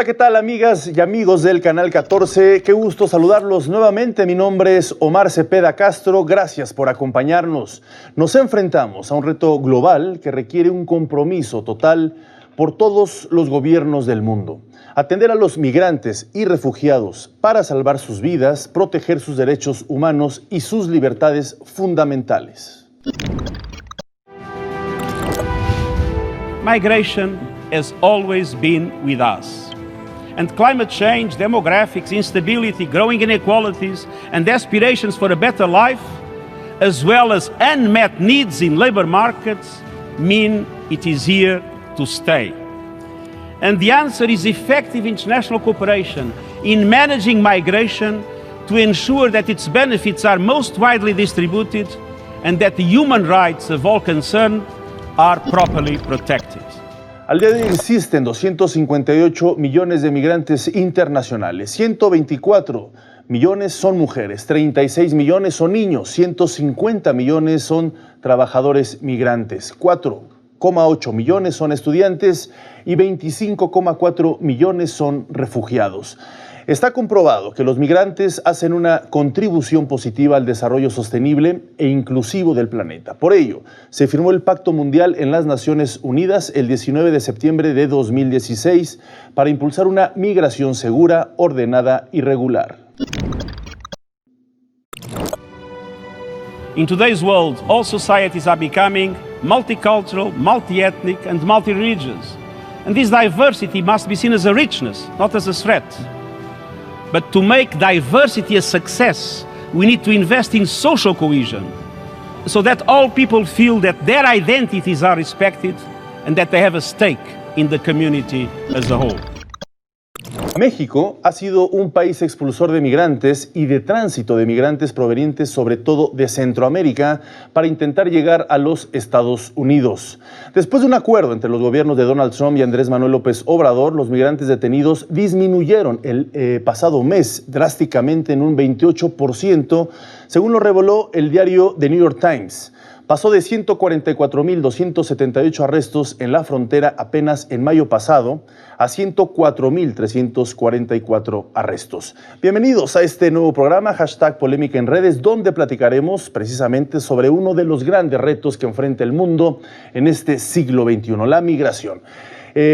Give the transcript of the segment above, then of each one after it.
Hola, ¿qué tal, amigas y amigos del Canal 14? Qué gusto saludarlos nuevamente. Mi nombre es Omar Cepeda Castro. Gracias por acompañarnos. Nos enfrentamos a un reto global que requiere un compromiso total por todos los gobiernos del mundo. Atender a los migrantes y refugiados para salvar sus vidas, proteger sus derechos humanos y sus libertades fundamentales. Migration has always been with us. And climate change, demographics, instability, growing inequalities, and aspirations for a better life, as well as unmet needs in labor markets, mean it is here to stay. And the answer is effective international cooperation in managing migration to ensure that its benefits are most widely distributed and that the human rights of all concerned are properly protected. Al día de hoy existen 258 millones de migrantes internacionales, 124 millones son mujeres, 36 millones son niños, 150 millones son trabajadores migrantes, 4,8 millones son estudiantes y 25,4 millones son refugiados. Está comprobado que los migrantes hacen una contribución positiva al desarrollo sostenible e inclusivo del planeta. Por ello, se firmó el Pacto Mundial en las Naciones Unidas el 19 de septiembre de 2016 para impulsar una migración segura, ordenada y regular. In today's world, all societies are becoming multicultural, multi-ethnic and multi-religious. And this diversity must be seen as a richness, not as a threat. But to make diversity a success, we need to invest in social cohesion so that all people feel that their identities are respected and that they have a stake in the community as a whole. México ha sido un país expulsor de migrantes y de tránsito de migrantes provenientes sobre todo de Centroamérica para intentar llegar a los Estados Unidos. Después de un acuerdo entre los gobiernos de Donald Trump y Andrés Manuel López Obrador, los migrantes detenidos disminuyeron el pasado mes drásticamente en un 28%, según lo reveló el diario The New York Times. Pasó de 144.278 arrestos en la frontera apenas en mayo pasado a 104.344 arrestos. Bienvenidos a este nuevo programa, #Polémica en Redes, donde platicaremos precisamente sobre uno de los grandes retos que enfrenta el mundo en este siglo XXI, la migración.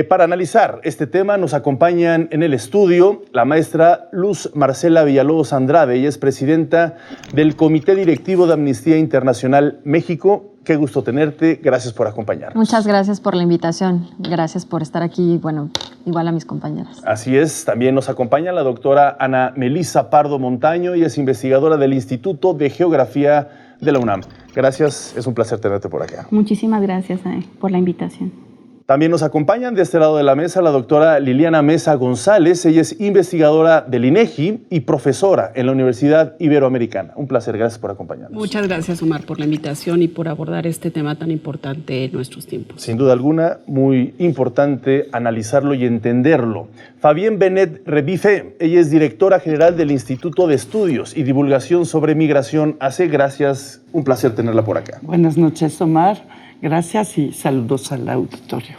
Para analizar este tema nos acompañan en el estudio la maestra Luz Marcela Villalobos Andrade. Ella es presidenta del Comité Directivo de Amnistía Internacional México. Qué gusto tenerte, gracias por acompañarnos. Muchas gracias por la invitación, gracias por estar aquí, bueno, igual a mis compañeras. Así es, también nos acompaña la doctora Ana Melisa Pardo Montaño, ella es investigadora del Instituto de Geografía de la UNAM. Gracias, es un placer tenerte por acá. Muchísimas gracias por la invitación. También nos acompañan de este lado de la mesa la doctora Liliana Mesa González. Ella es investigadora del INEGI y profesora en la Universidad Iberoamericana. Un placer, gracias por acompañarnos. Muchas gracias, Omar, por la invitación y por abordar este tema tan importante en nuestros tiempos. Sin duda alguna, muy importante analizarlo y entenderlo. Fabienne Benet Rebife, ella es directora general del Instituto de Estudios y Divulgación sobre Migración. Gracias, un placer tenerla por acá. Buenas noches, Omar. Gracias y saludos al auditorio.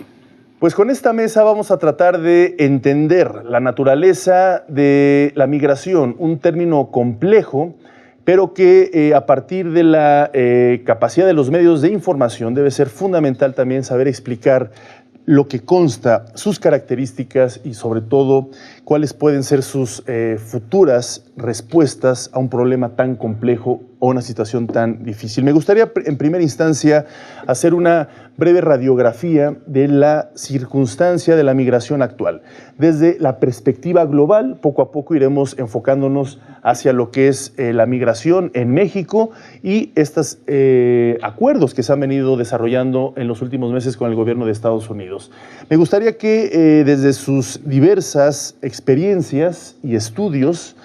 Pues con esta mesa vamos a tratar de entender la naturaleza de la migración, un término complejo, pero que a partir de la capacidad de los medios de información debe ser fundamental también saber explicar lo que consta, sus características y sobre todo cuáles pueden ser sus futuras respuestas a un problema tan complejo o una situación tan difícil. Me gustaría en primera instancia hacer una breve radiografía de la circunstancia de la migración actual. Desde la perspectiva global, poco a poco iremos enfocándonos hacia lo que es la migración en México y estos acuerdos que se han venido desarrollando en los últimos meses con el gobierno de Estados Unidos. Me gustaría que desde sus diversas experiencias y estudios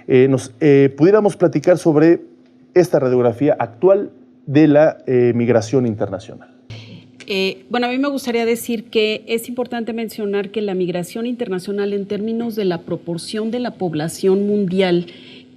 nos pudiéramos platicar sobre esta radiografía actual de la migración internacional. Bueno, a mí me gustaría decir que es importante mencionar que la migración internacional en términos de la proporción de la población mundial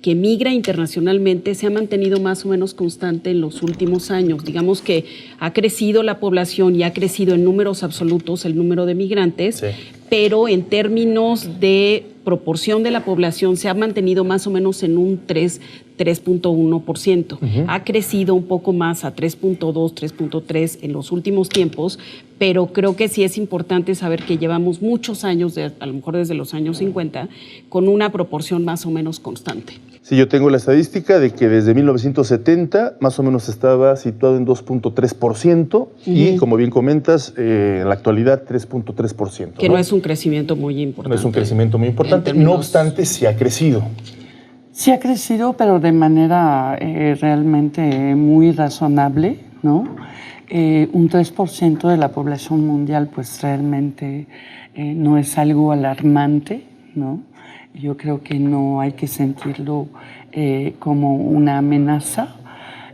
que migra internacionalmente se ha mantenido más o menos constante en los últimos años. Digamos que ha crecido la población y ha crecido en números absolutos el número de migrantes, sí, pero en términos de proporción de la población se ha mantenido más o menos en un 3.1%. Ha crecido un poco más a 3.2, 3.3 en los últimos tiempos, pero creo que sí es importante saber que llevamos muchos años, a lo mejor desde los años 50, con una proporción más o menos constante. Sí, yo tengo la estadística de que desde 1970 más o menos estaba situado en 2.3% y, como bien comentas, en la actualidad 3.3%. Que no es un crecimiento muy importante. No es un crecimiento muy importante, no obstante sí ha crecido. Sí ha crecido, pero de manera realmente muy razonable, ¿no? Un 3% de la población mundial pues realmente no es algo alarmante, ¿no? Yo creo que no hay que sentirlo como una amenaza.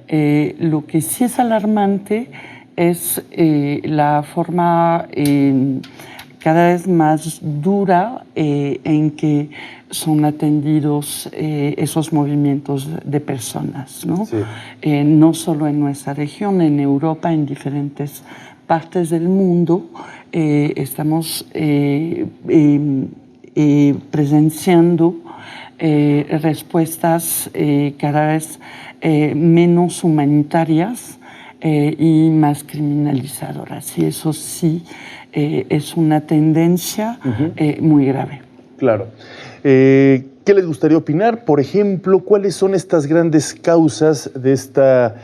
Lo que sí es alarmante es la forma cada vez más dura en que son atendidos esos movimientos de personas, ¿no? Sí. No solo en nuestra región, en Europa, en diferentes partes del mundo, estamos presenciando respuestas cada vez menos humanitarias y más criminalizadoras. Y eso sí es una tendencia muy grave. Claro. ¿Qué les gustaría opinar? Por ejemplo, ¿cuáles son estas grandes causas de esta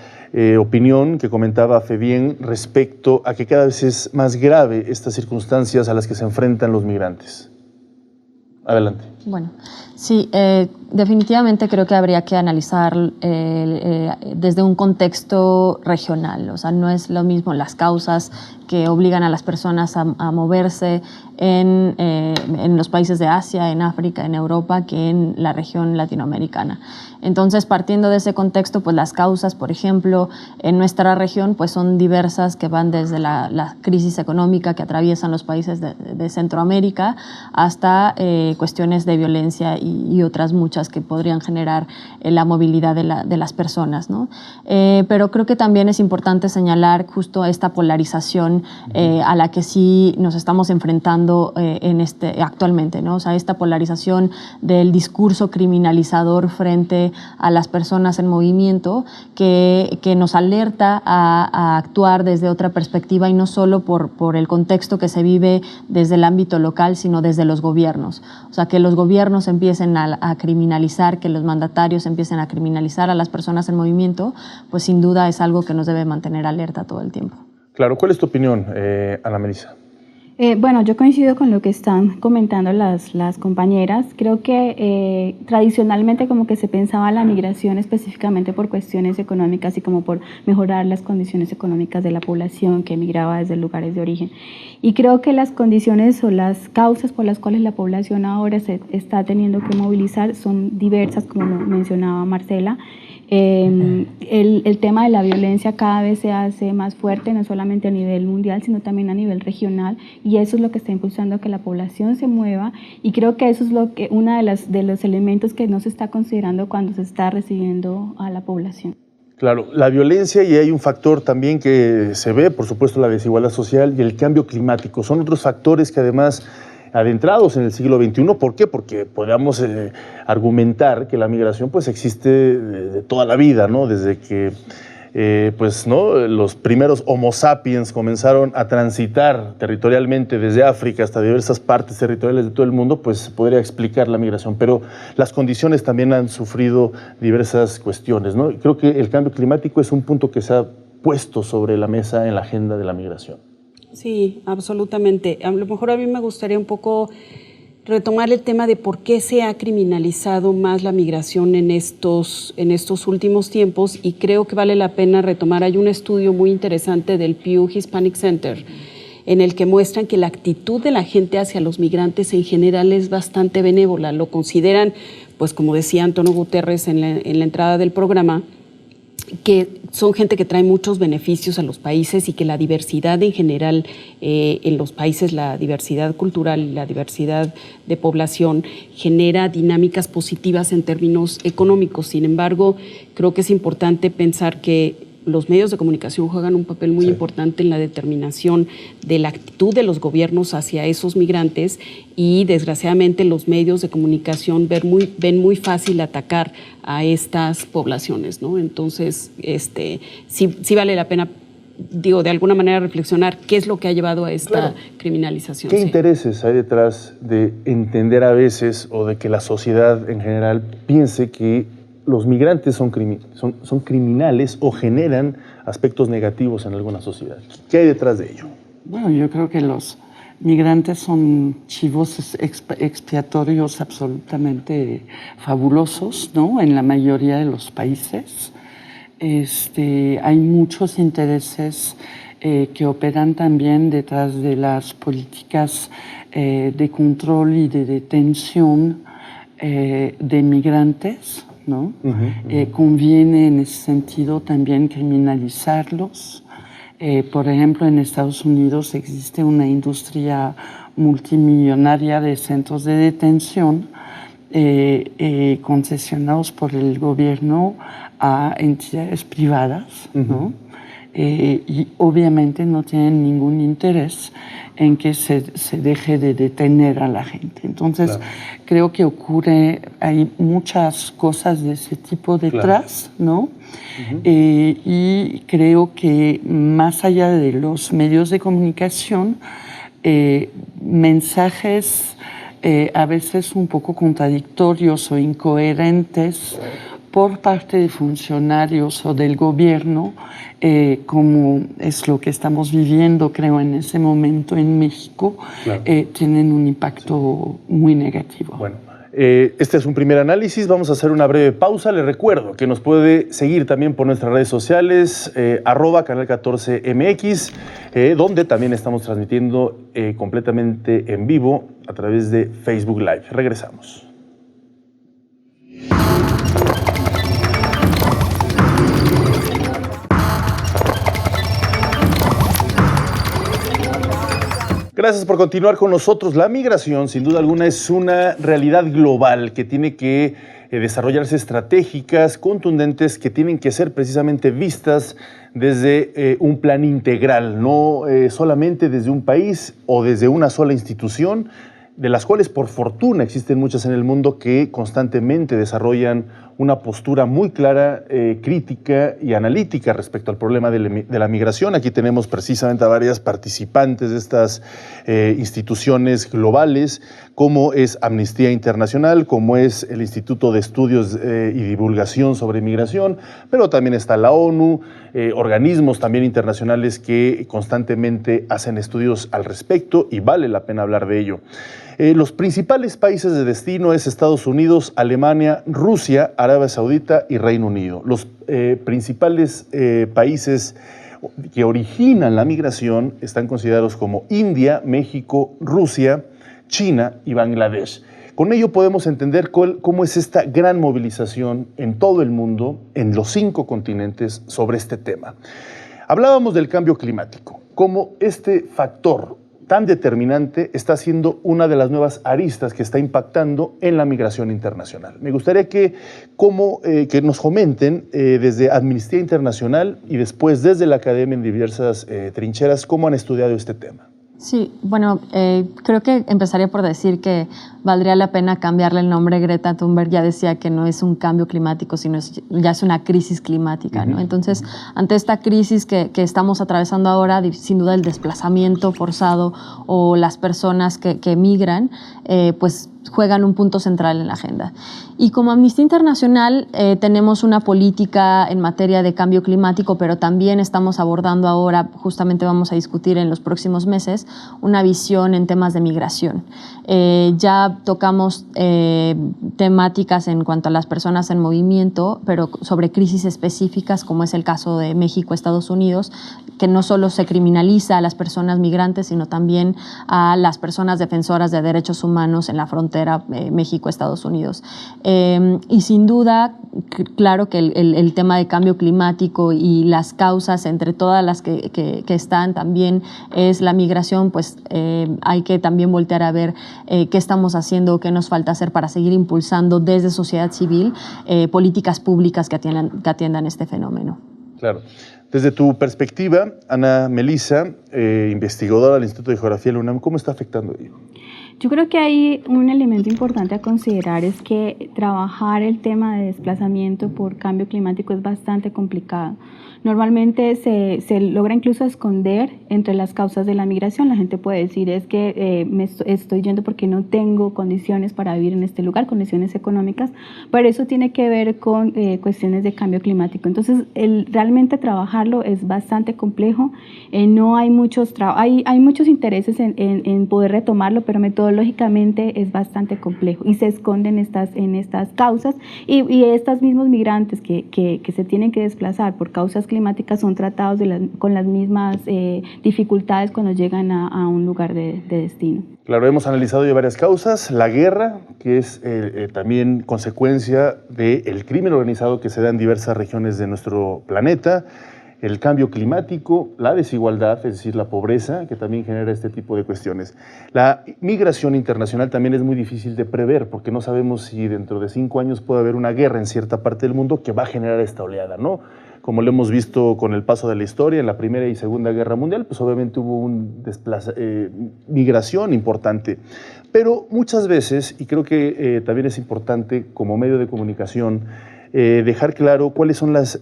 opinión que comentaba Febien respecto a que cada vez es más grave estas circunstancias a las que se enfrentan los migrantes? Adelante. Bueno, sí, definitivamente creo que habría que analizar desde un contexto regional. O sea, no es lo mismo las causas que obligan a las personas a moverse en los países de Asia, en África, en Europa, que en la región latinoamericana. Entonces, partiendo de ese contexto, pues las causas, por ejemplo, en nuestra región, pues son diversas, que van desde la crisis económica que atraviesan los países de Centroamérica hasta cuestiones de violencia y otras muchas que podrían generar la movilidad de las personas, ¿no? Pero creo que también es importante señalar justo esta polarización a la que sí nos estamos enfrentando actualmente, ¿no? O sea, esta polarización del discurso criminalizador frente a las personas en movimiento que nos alerta a actuar desde otra perspectiva y no solo por el contexto que se vive desde el ámbito local, sino desde los gobiernos. O sea, que los gobiernos empiecen a criminalizar, que los mandatarios empiecen a criminalizar a las personas en movimiento, pues sin duda es algo que nos debe mantener alerta todo el tiempo. Claro, ¿cuál es tu opinión, Ana Melissa? Bueno, yo coincido con lo que están comentando las compañeras. Creo que tradicionalmente como que se pensaba la migración específicamente por cuestiones económicas y como por mejorar las condiciones económicas de la población que emigraba desde lugares de origen. Y creo que las condiciones o las causas por las cuales la población ahora se está teniendo que movilizar son diversas, como mencionaba Marcela. El tema de la violencia cada vez se hace más fuerte, no solamente a nivel mundial, sino también a nivel regional, y eso es lo que está impulsando a que la población se mueva, y creo que eso es uno de los elementos que no se está considerando cuando se está recibiendo a la población. Claro, la violencia, y hay un factor también que se ve, por supuesto, la desigualdad social y el cambio climático. Son otros factores que además adentrados en el siglo XXI. ¿Por qué? Porque podemos argumentar que la migración pues existe de toda la vida, ¿no? Desde que los primeros Homo sapiens comenzaron a transitar territorialmente desde África hasta diversas partes territoriales de todo el mundo, pues se podría explicar la migración. Pero las condiciones también han sufrido diversas cuestiones, ¿no? Creo que el cambio climático es un punto que se ha puesto sobre la mesa en la agenda de la migración. Sí, absolutamente. A lo mejor a mí me gustaría un poco retomar el tema de por qué se ha criminalizado más la migración en estos últimos tiempos, y creo que vale la pena retomar. Hay un estudio muy interesante del Pew Hispanic Center en el que muestran que la actitud de la gente hacia los migrantes en general es bastante benévola. Lo consideran, pues como decía Antonio Guterres en la entrada del programa, que son gente que trae muchos beneficios a los países y que la diversidad en general en los países, la diversidad cultural y la diversidad de población genera dinámicas positivas en términos económicos. Sin embargo, creo que es importante pensar que los medios de comunicación juegan un papel muy importante en la determinación de la actitud de los gobiernos hacia esos migrantes y desgraciadamente los medios de comunicación ven muy fácil atacar a estas poblaciones, ¿no? Entonces, sí vale la pena, digo, de alguna manera reflexionar qué es lo que ha llevado a esta criminalización. ¿Qué intereses hay detrás de entender a veces o de que la sociedad en general piense que los migrantes son criminales o generan aspectos negativos en alguna sociedad? ¿Qué hay detrás de ello? Bueno, yo creo que los migrantes son chivos expiatorios absolutamente fabulosos, ¿no? En la mayoría de los países. Hay muchos intereses que operan también detrás de las políticas de control y de detención de migrantes, ¿no? Conviene en ese sentido también criminalizarlos. Por ejemplo, en Estados Unidos existe una industria multimillonaria de centros de detención concesionados por el gobierno a entidades privadas, ¿no? Y obviamente no tienen ningún interés en que se deje de detener a la gente. Entonces, creo que hay muchas cosas de ese tipo detrás, ¿no? Y creo que más allá de los medios de comunicación, mensajes a veces un poco contradictorios o incoherentes por parte de funcionarios o del gobierno, como es lo que estamos viviendo, creo, en ese momento en México, tienen un impacto muy negativo. Bueno, este es un primer análisis. Vamos a hacer una breve pausa. Les recuerdo que nos puede seguir también por nuestras redes sociales, @canal14mx, donde también estamos transmitiendo completamente en vivo a través de Facebook Live. Regresamos. Gracias por continuar con nosotros. La migración, sin duda alguna, es una realidad global que tiene que desarrollarse estratégicas, contundentes, que tienen que ser precisamente vistas desde un plan integral, no solamente desde un país o desde una sola institución, de las cuales por fortuna existen muchas en el mundo que constantemente desarrollan una postura muy clara, crítica y analítica respecto al problema de la migración. Aquí tenemos precisamente a varias participantes de estas instituciones globales, como es Amnistía Internacional, como es el Instituto de Estudios y Divulgación sobre Migración, pero también está la ONU, organismos también internacionales que constantemente hacen estudios al respecto y vale la pena hablar de ello. Los principales países de destino es Estados Unidos, Alemania, Rusia, Arabia Saudita y Reino Unido. Los principales países que originan la migración están considerados como India, México, Rusia, China y Bangladesh. Con ello podemos entender cómo es esta gran movilización en todo el mundo, en los 5 continentes, sobre este tema. Hablábamos del cambio climático, cómo este factor tan determinante está siendo una de las nuevas aristas que está impactando en la migración internacional. Me gustaría que nos comenten desde Amnistía Internacional y después desde la academia en diversas trincheras cómo han estudiado este tema. Sí, bueno, creo que empezaría por decir que valdría la pena cambiarle el nombre. Greta Thunberg ya decía que no es un cambio climático, sino ya es una crisis climática, ¿no? Entonces, ante esta crisis que estamos atravesando ahora, sin duda el desplazamiento forzado o las personas que migran, pues juegan un punto central en la agenda. Y como Amnistía Internacional tenemos una política en materia de cambio climático, pero también estamos abordando ahora, justamente vamos a discutir en los próximos meses, una visión en temas de migración. Ya tocamos temáticas en cuanto a las personas en movimiento, pero sobre crisis específicas, como es el caso de México, Estados Unidos, que no solo se criminaliza a las personas migrantes, sino también a las personas defensoras de derechos humanos en la frontera México-Estados Unidos. Y sin duda, claro que el tema de cambio climático y las causas entre todas las que están también es la migración, pues hay que también voltear a ver qué estamos haciendo, qué nos falta hacer para seguir impulsando desde sociedad civil políticas públicas que atiendan este fenómeno. Claro. Desde tu perspectiva, Ana Melissa, investigadora del Instituto de Geografía de la UNAM, ¿cómo está afectando ello? Yo creo que hay un elemento importante a considerar, es que trabajar el tema de desplazamiento por cambio climático es bastante complicado. Normalmente se logra incluso esconder entre las causas de la migración. La gente puede decir es que me estoy yendo porque no tengo condiciones para vivir en este lugar, condiciones económicas, pero eso tiene que ver con cuestiones de cambio climático. Entonces, realmente trabajarlo es bastante complejo. No hay hay muchos intereses en poder retomarlo, pero metodológicamente es bastante complejo y se esconden en estas causas y estos mismos migrantes que se tienen que desplazar por causas climáticas son tratados con las mismas dificultades cuando llegan a un lugar de destino. Claro, hemos analizado ya varias causas. La guerra, que es también consecuencia del crimen organizado que se da en diversas regiones de nuestro planeta. El cambio climático, la desigualdad, es decir, la pobreza, que también genera este tipo de cuestiones. La migración internacional también es muy difícil de prever, porque no sabemos si dentro de 5 años puede haber una guerra en cierta parte del mundo que va a generar esta oleada, ¿no? Como lo hemos visto con el paso de la historia, en la Primera y Segunda Guerra Mundial, pues obviamente hubo una migración importante. Pero muchas veces, y creo que también es importante como medio de comunicación, dejar claro cuáles son las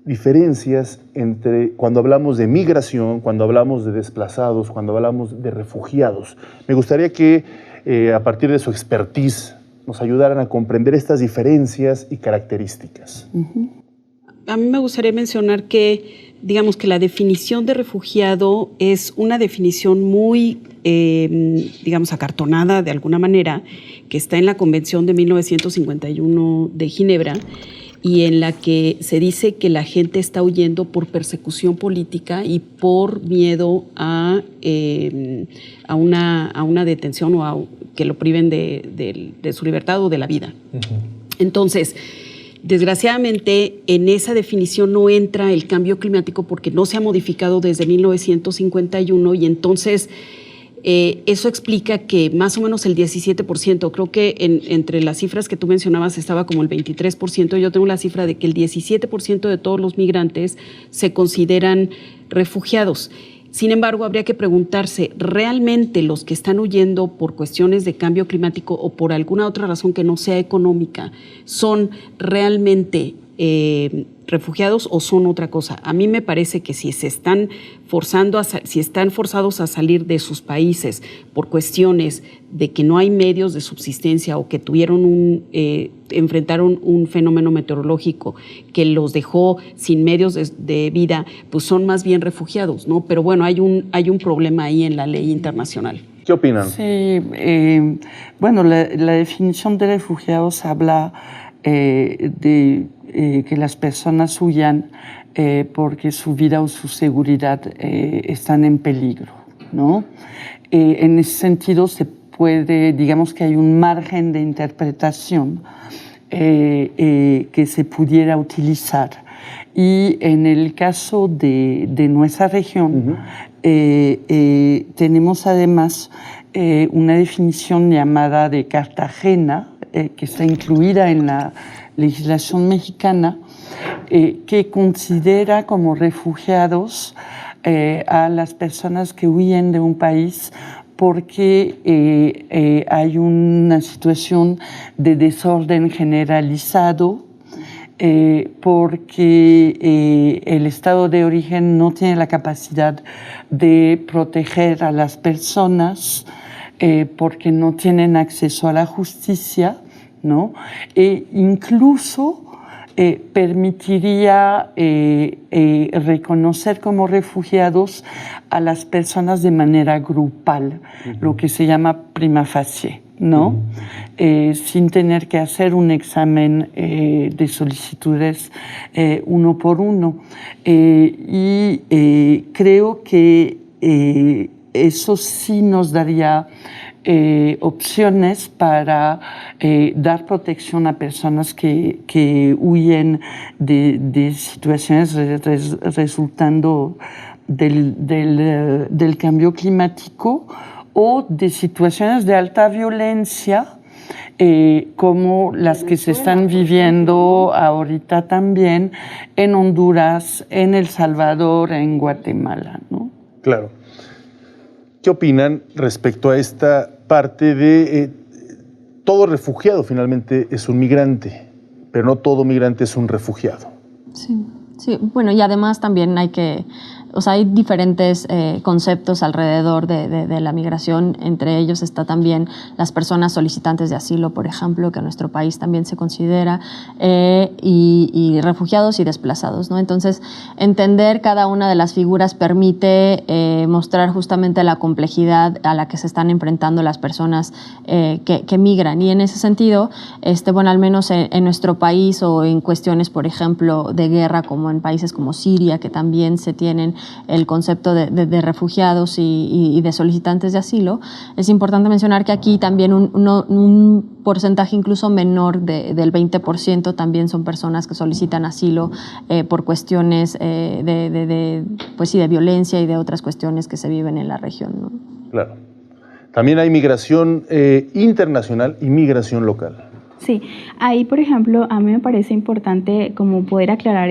diferencias entre cuando hablamos de migración, cuando hablamos de desplazados, cuando hablamos de refugiados. Me gustaría que a partir de su expertise nos ayudaran a comprender estas diferencias y características. Uh-huh. A mí me gustaría mencionar que, digamos que la definición de refugiado es una definición muy, digamos, acartonada de alguna manera, que está en la Convención de 1951 de Ginebra, y en la que se dice que la gente está huyendo por persecución política y por miedo a una detención o a que lo priven de su libertad o de la vida. Uh-huh. Entonces, desgraciadamente, en esa definición no entra el cambio climático porque no se ha modificado desde 1951 y entonces eso explica que más o menos el 17%, creo que entre las cifras que tú mencionabas estaba como el 23%, yo tengo la cifra de que el 17% de todos los migrantes se consideran refugiados. Sin embargo, habría que preguntarse, ¿realmente los que están huyendo por cuestiones de cambio climático o por alguna otra razón que no sea económica son realmente refugiados o son otra cosa? A mí me parece que si están forzados a salir de sus países por cuestiones de que no hay medios de subsistencia o que enfrentaron un fenómeno meteorológico que los dejó sin medios de vida, pues son más bien refugiados, ¿no? Pero bueno, hay un problema ahí en la ley internacional. ¿Qué opinan? Sí, bueno, la definición de refugiados habla de que las personas huyan porque su vida o su seguridad están en peligro, ¿no? En ese sentido se puede, digamos que hay un margen de interpretación que se pudiera utilizar. Y en el caso de nuestra región, tenemos además una definición llamada de Cartagena, que está incluida en la legislación mexicana, que considera como refugiados a las personas que huyen de un país porque hay una situación de desorden generalizado, porque el Estado de origen no tiene la capacidad de proteger a las personas, porque no tienen acceso a la justicia, ¿no? E incluso permitiría reconocer como refugiados a las personas de manera grupal, lo que se llama prima facie, ¿no? Sin tener que hacer un examen de solicitudes uno por uno. Y creo que eso sí nos daría opciones para dar protección a personas que huyen de situaciones resultando del cambio climático o de situaciones de alta violencia como las que se están viviendo ahorita también en Honduras, en El Salvador, en Guatemala, ¿no? Claro. ¿Qué opinan respecto a esta parte de todo refugiado finalmente es un migrante, pero no todo migrante es un refugiado? Sí, sí. Bueno, y además también hay diferentes conceptos alrededor de la migración. Entre ellos está también las personas solicitantes de asilo, por ejemplo, que en nuestro país también se considera, y refugiados y desplazados, ¿no? Entonces, entender cada una de las figuras permite mostrar justamente la complejidad a la que se están enfrentando las personas que migran. Y en ese sentido, al menos en nuestro país o en cuestiones, por ejemplo, de guerra, como en países como Siria, que también se tienen el concepto de refugiados y de solicitantes de asilo, es importante mencionar que aquí también un porcentaje incluso menor del 20% también son personas que solicitan asilo por cuestiones de violencia y de otras cuestiones que se viven en la región, ¿no? Claro. También hay migración internacional y migración local. Sí, ahí por ejemplo a mí me parece importante como poder aclarar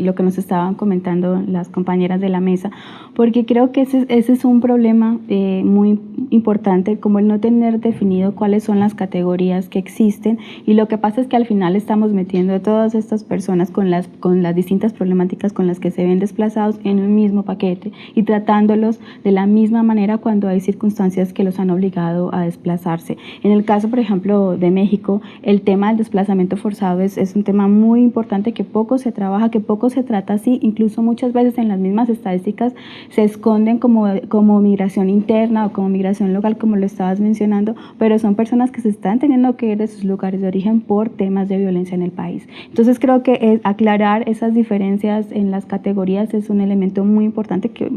lo que nos estaban comentando las compañeras de la mesa, porque creo que ese es un problema muy importante, como el no tener definido cuáles son las categorías que existen, y lo que pasa es que al final estamos metiendo a todas estas personas con las distintas problemáticas con las que se ven desplazados en un mismo paquete y tratándolos de la misma manera cuando hay circunstancias que los han obligado a desplazarse. En el caso, por ejemplo, de México, el tema del desplazamiento forzado es un tema muy importante que poco se trabaja, que poco se trata así, incluso muchas veces en las mismas estadísticas se esconden como migración interna o como migración local, como lo estabas mencionando, pero son personas que se están teniendo que ir de sus lugares de origen por temas de violencia en el país. Entonces creo que aclarar esas diferencias en las categorías es un elemento muy importante que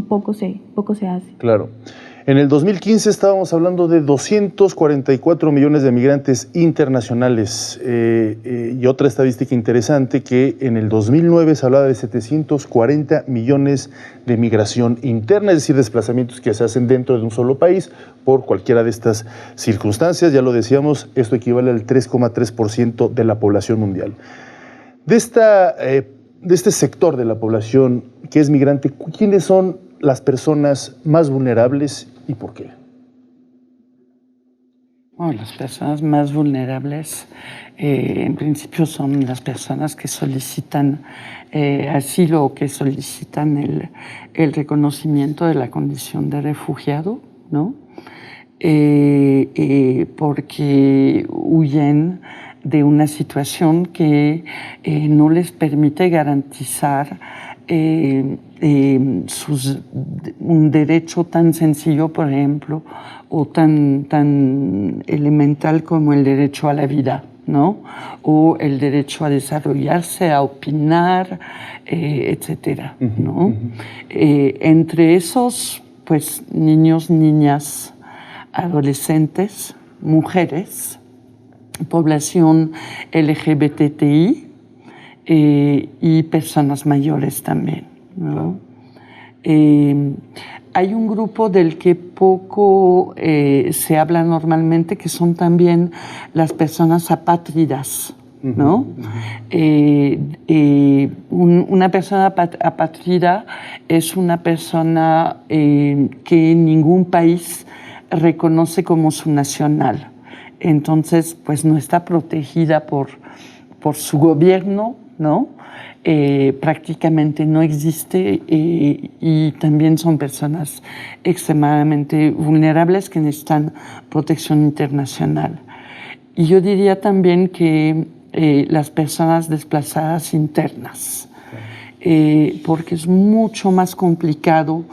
poco se hace. Claro. En el 2015 estábamos hablando de 244 millones de migrantes internacionales y otra estadística interesante que en el 2009 se hablaba de 740 millones de migración interna, es decir, desplazamientos que se hacen dentro de un solo país por cualquiera de estas circunstancias. Ya lo decíamos, esto equivale al 3,3% de la población mundial. De este sector de la población que es migrante, ¿quiénes son las personas más vulnerables y por qué? Bueno, las personas más vulnerables en principio son las personas que solicitan asilo o que solicitan el reconocimiento de la condición de refugiado, ¿no? Porque huyen de una situación que no les permite garantizar un derecho tan sencillo, por ejemplo, o tan elemental como el derecho a la vida, ¿no? O el derecho a desarrollarse, a opinar, etcétera, ¿no? Entre esos, pues, niños, niñas, adolescentes, mujeres, población LGBTI, y personas mayores también, ¿no? Hay un grupo del que poco se habla normalmente, que son también las personas apátridas, ¿no? Una persona apátrida es una persona que ningún país reconoce como su nacional. Entonces, pues no está protegida por su gobierno, ¿no? Prácticamente no existe y también son personas extremadamente vulnerables que necesitan protección internacional. Y yo diría también que las personas desplazadas internas, porque es mucho más complicado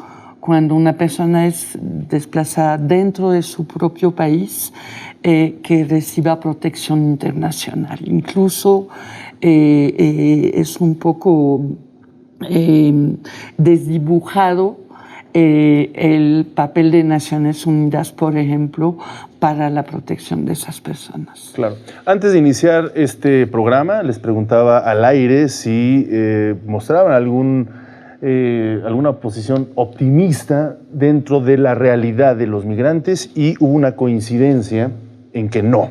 cuando una persona es desplazada dentro de su propio país que reciba protección internacional. Incluso es un poco desdibujado el papel de Naciones Unidas, por ejemplo, para la protección de esas personas. Claro. Antes de iniciar este programa, les preguntaba al aire si mostraban alguna posición optimista dentro de la realidad de los migrantes, y hubo una coincidencia en que no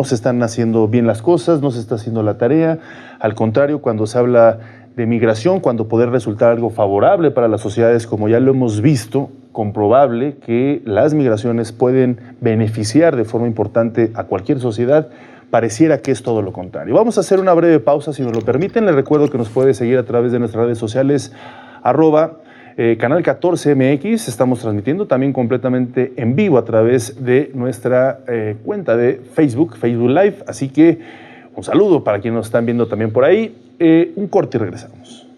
se están haciendo bien las cosas, no se está haciendo la tarea. Al contrario, cuando se habla de migración, cuando puede resultar algo favorable para las sociedades, como ya lo hemos visto, comprobable que las migraciones pueden beneficiar de forma importante a cualquier sociedad, pareciera que es todo lo contrario. Vamos a hacer una breve pausa, si nos lo permiten. Les recuerdo que nos puede seguir a través de nuestras redes sociales, @Canal 14 MX. Estamos transmitiendo también completamente en vivo a través de nuestra cuenta de Facebook Live. Así que un saludo para quienes nos están viendo también por ahí. Un corte y regresamos.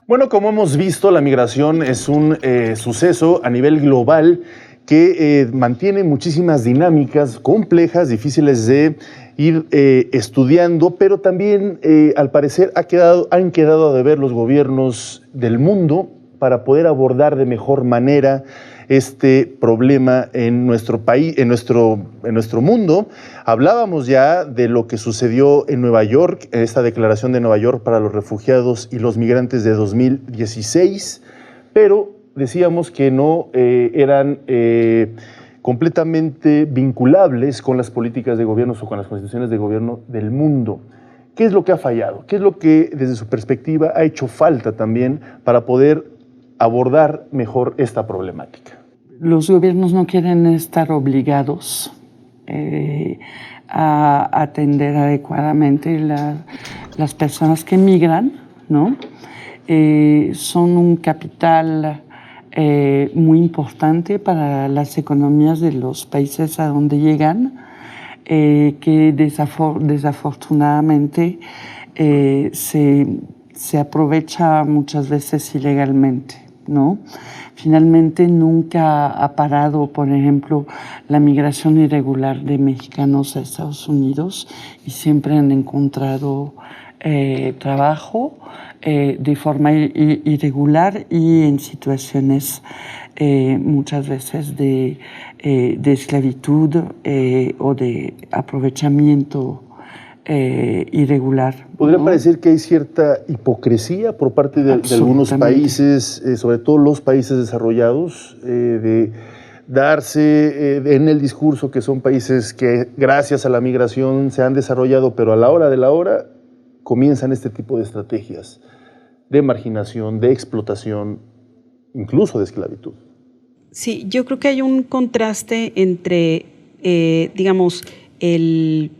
Bueno, como hemos visto, la migración es un suceso a nivel global que mantiene muchísimas dinámicas complejas, difíciles de ir estudiando, pero también, al parecer, han quedado a deber los gobiernos del mundo para poder abordar de mejor manera este problema en nuestro país, en nuestro mundo. Hablábamos ya de lo que sucedió en Nueva York, esta declaración de Nueva York para los refugiados y los migrantes de 2016, pero decíamos que no eran completamente vinculables con las políticas de gobierno o con las constituciones de gobierno del mundo. ¿Qué es lo que ha fallado? ¿Qué es lo que, desde su perspectiva, ha hecho falta también para poder abordar mejor esta problemática? Los gobiernos no quieren estar obligados a atender adecuadamente las personas que migran, ¿no? Son un capital muy importante para las economías de los países a donde llegan, que desafortunadamente se aprovecha muchas veces ilegalmente, ¿no? Finalmente nunca ha parado, por ejemplo, la migración irregular de mexicanos a Estados Unidos y siempre han encontrado trabajo de forma irregular y en situaciones muchas veces de esclavitud o de aprovechamiento irregular. ¿Podría parecer que hay cierta hipocresía por parte de algunos países, sobre todo los países desarrollados, de darse en el discurso que son países que gracias a la migración se han desarrollado, pero a la hora de la hora comienzan este tipo de estrategias de marginación, de explotación, incluso de esclavitud? Sí, yo creo que hay un contraste entre, digamos, el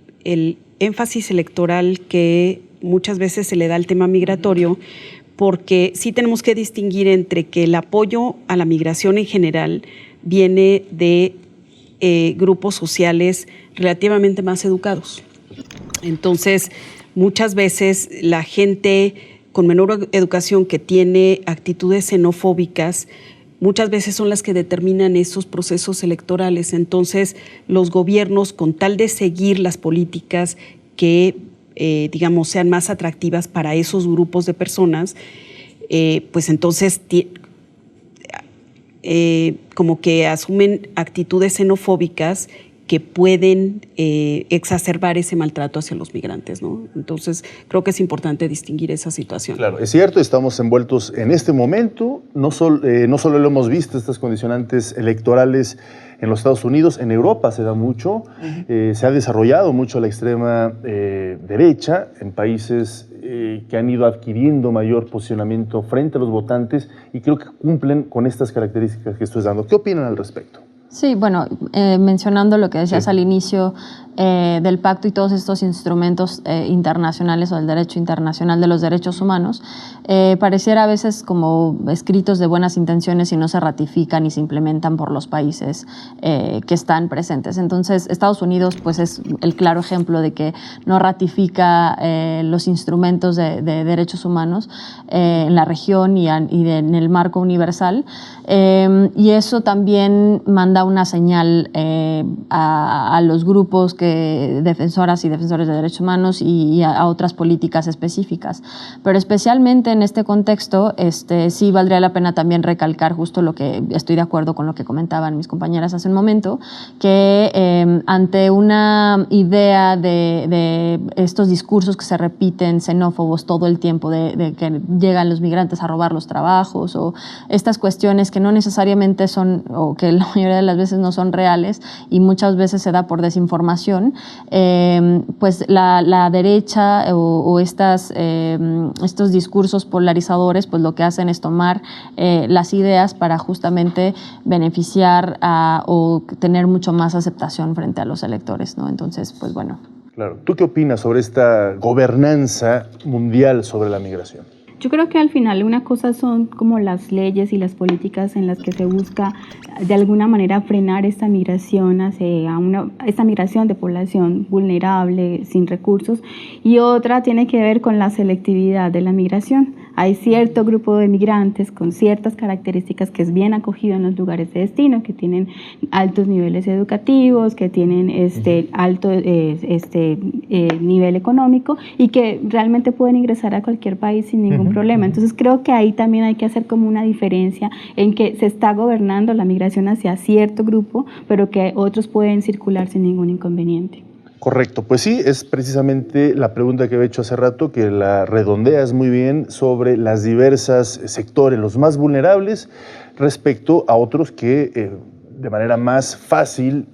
énfasis electoral que muchas veces se le da al tema migratorio, porque sí tenemos que distinguir entre que el apoyo a la migración en general viene de grupos sociales relativamente más educados. Entonces, muchas veces la gente con menor educación que tiene actitudes xenofóbicas, muchas veces son las que determinan esos procesos electorales. Entonces, los gobiernos, con tal de seguir las políticas que, digamos, sean más atractivas para esos grupos de personas, pues entonces como que asumen actitudes xenofóbicas que pueden exacerbar ese maltrato hacia los migrantes, ¿no? Entonces, creo que es importante distinguir esa situación. Claro, es cierto, estamos envueltos en este momento, no solo lo hemos visto, estas condicionantes electorales en los Estados Unidos, en Europa se da mucho, se ha desarrollado mucho la extrema derecha en países que han ido adquiriendo mayor posicionamiento frente a los votantes y creo que cumplen con estas características que estoy dando. ¿Qué opinan al respecto? Sí, bueno, mencionando lo que decías al inicio del pacto y todos estos instrumentos internacionales o del derecho internacional de los derechos humanos, pareciera a veces como escritos de buenas intenciones y no se ratifican y se implementan por los países que están presentes. Entonces, Estados Unidos pues es el claro ejemplo de que no ratifica los instrumentos de derechos humanos en la región y en el marco universal, y eso también manda una señal a los grupos defensoras y defensores de derechos humanos y a otras políticas específicas. Pero especialmente en este contexto, sí valdría la pena también recalcar justo lo que estoy de acuerdo con lo que comentaban mis compañeras hace un momento, que ante una idea de estos discursos que se repiten xenófobos todo el tiempo, de que llegan los migrantes a robar los trabajos, o estas cuestiones que no necesariamente son, o que la mayoría de las veces no son reales y muchas veces se da por desinformación, pues la derecha o estos discursos polarizadores, pues lo que hacen es tomar las ideas para justamente beneficiar o tener mucho más aceptación frente a los electores, ¿no? Entonces, pues bueno. Claro. ¿Tú qué opinas sobre esta gobernanza mundial sobre la migración? Yo creo que al final una cosa son como las leyes y las políticas en las que se busca de alguna manera frenar esta migración esta migración de población vulnerable, sin recursos, y otra tiene que ver con la selectividad de la migración. Hay cierto grupo de migrantes con ciertas características que es bien acogido en los lugares de destino, que tienen altos niveles educativos, que tienen alto nivel económico y que realmente pueden ingresar a cualquier país sin ningún problema. Entonces creo que ahí también hay que hacer como una diferencia en que se está gobernando la migración hacia cierto grupo, pero que otros pueden circular sin ningún inconveniente. Correcto, pues sí, es precisamente la pregunta que había hecho hace rato, que la redondeas muy bien sobre las diversas sectores, los más vulnerables, respecto a otros que de manera más fácil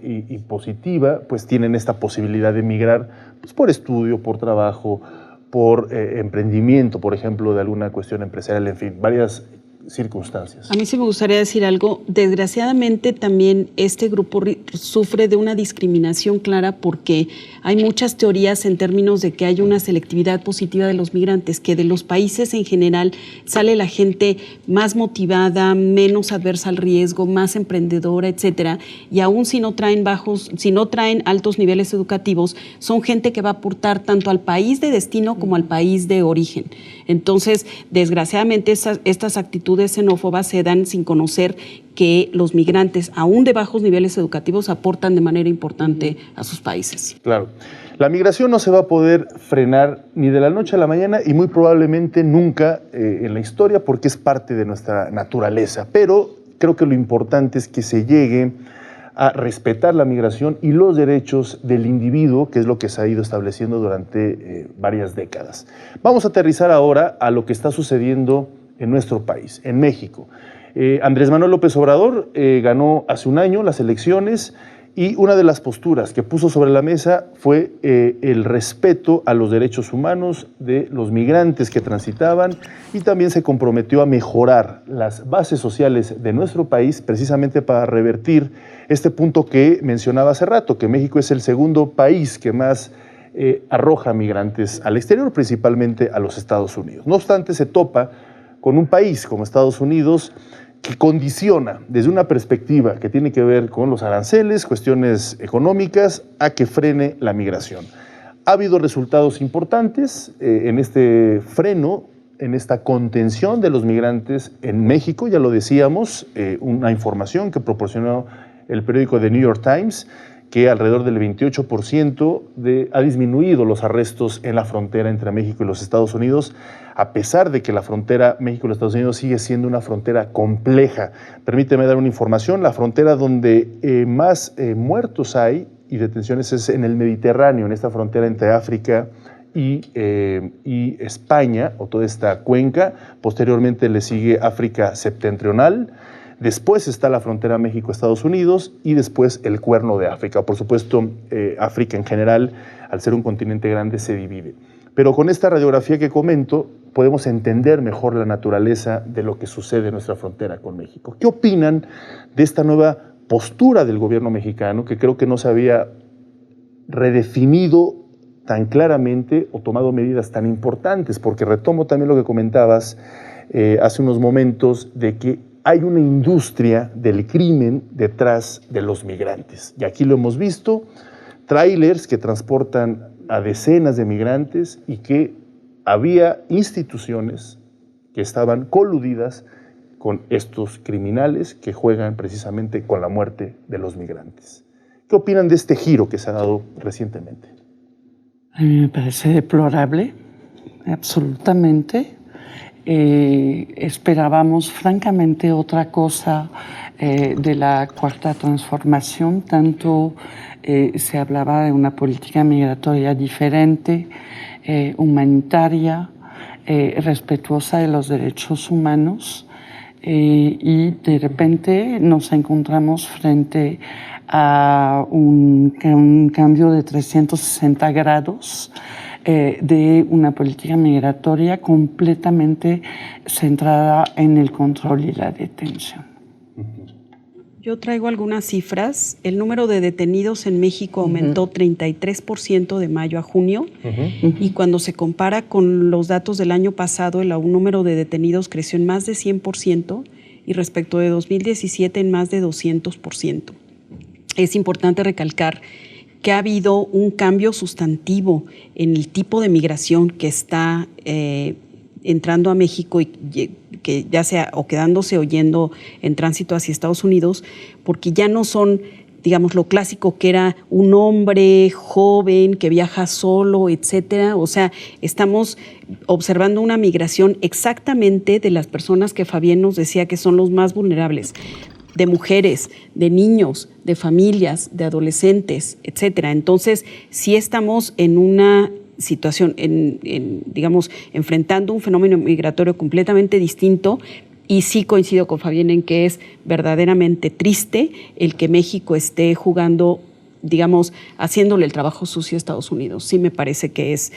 y positiva, pues tienen esta posibilidad de migrar pues, por estudio, por trabajo, por emprendimiento, por ejemplo, de alguna cuestión empresarial, en fin, varias circunstancias. A mí sí me gustaría decir algo. Desgraciadamente también este grupo sufre de una discriminación clara porque hay muchas teorías en términos de que hay una selectividad positiva de los migrantes, que de los países en general sale la gente más motivada, menos adversa al riesgo, más emprendedora, etcétera, y aún si no traen altos niveles educativos, son gente que va a aportar tanto al país de destino como al país de origen. Entonces, desgraciadamente estas actitudes xenófobas se dan sin conocer que los migrantes, aún de bajos niveles educativos, aportan de manera importante a sus países. Claro. La migración no se va a poder frenar ni de la noche a la mañana y muy probablemente nunca en la historia, porque es parte de nuestra naturaleza. Pero creo que lo importante es que se llegue a respetar la migración y los derechos del individuo, que es lo que se ha ido estableciendo durante varias décadas. Vamos a aterrizar ahora a lo que está sucediendo en nuestro país, en México. Andrés Manuel López Obrador ganó hace un año las elecciones y una de las posturas que puso sobre la mesa fue el respeto a los derechos humanos de los migrantes que transitaban y también se comprometió a mejorar las bases sociales de nuestro país precisamente para revertir este punto que mencionaba hace rato, que México es el segundo país que más arroja migrantes al exterior, principalmente a los Estados Unidos. No obstante, se topa con un país como Estados Unidos que condiciona desde una perspectiva que tiene que ver con los aranceles, cuestiones económicas, a que frene la migración. Ha habido resultados importantes en este freno, en esta contención de los migrantes en México, ya lo decíamos, una información que proporcionó el periódico The New York Times, que alrededor del 28% ha disminuido los arrestos en la frontera entre México y los Estados Unidos, a pesar de que la frontera México-Estados Unidos sigue siendo una frontera compleja. Permíteme dar una información, la frontera donde más muertos hay y detenciones es en el Mediterráneo, en esta frontera entre África y España, o toda esta cuenca. Posteriormente le sigue África septentrional. Después está la frontera México-Estados Unidos y después el Cuerno de África. Por supuesto, África en general, al ser un continente grande, se divide. Pero con esta radiografía que comento, podemos entender mejor la naturaleza de lo que sucede en nuestra frontera con México. ¿Qué opinan de esta nueva postura del gobierno mexicano, que creo que no se había redefinido tan claramente o tomado medidas tan importantes? Porque retomo también lo que comentabas hace unos momentos de que hay una industria del crimen detrás de los migrantes. Y aquí lo hemos visto, tráilers que transportan a decenas de migrantes y que había instituciones que estaban coludidas con estos criminales que juegan precisamente con la muerte de los migrantes. ¿Qué opinan de este giro que se ha dado recientemente? A mí me parece deplorable, absolutamente. Esperábamos francamente otra cosa de la Cuarta Transformación. Tanto se hablaba de una política migratoria diferente, humanitaria, respetuosa de los derechos humanos, y de repente nos encontramos frente a un cambio de 360 grados de una política migratoria completamente centrada en el control y la detención. Yo traigo algunas cifras. El número de detenidos en México aumentó 33% de mayo a junio, y cuando se compara con los datos del año pasado, el número de detenidos creció en más de 100% y respecto de 2017 en más de 200%. Es importante recalcar que ha habido un cambio sustantivo en el tipo de migración que está entrando a México y que ya sea o quedándose o yendo en tránsito hacia Estados Unidos, porque ya no son, digamos, lo clásico que era un hombre joven que viaja solo, etcétera. O sea, estamos observando una migración exactamente de las personas que Fabián nos decía que son los más vulnerables, de mujeres, de niños, de familias, de adolescentes, etcétera. Entonces, sí estamos en una situación, digamos, enfrentando un fenómeno migratorio completamente distinto, y sí coincido con Fabián en que es verdaderamente triste el que México esté jugando, digamos, haciéndole el trabajo sucio a Estados Unidos. Sí me parece que es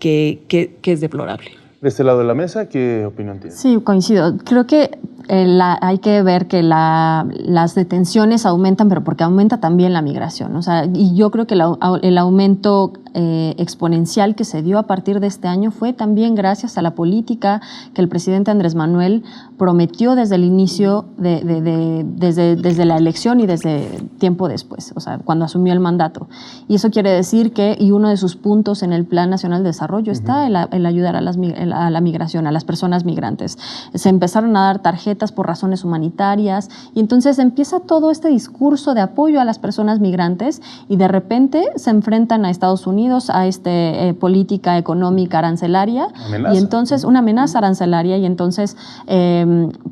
deplorable. De este lado de la mesa, ¿qué opinión tiene? Sí, coincido. Creo que hay que ver que las detenciones aumentan, pero porque aumenta también la migración. O sea, y yo creo que el aumento exponencial que se dio a partir de este año fue también gracias a la política que el presidente Andrés Manuel prometió desde el inicio, desde la elección y desde tiempo después, o sea, cuando asumió el mandato. Y eso quiere decir que, y uno de sus puntos en el Plan Nacional de Desarrollo está el ayudar a la migración, a las personas migrantes. Se empezaron a dar tarjetas por razones humanitarias, y entonces empieza todo este discurso de apoyo a las personas migrantes, y de repente se enfrentan a Estados Unidos, a esta política económica arancelaria, y entonces una amenaza arancelaria, y entonces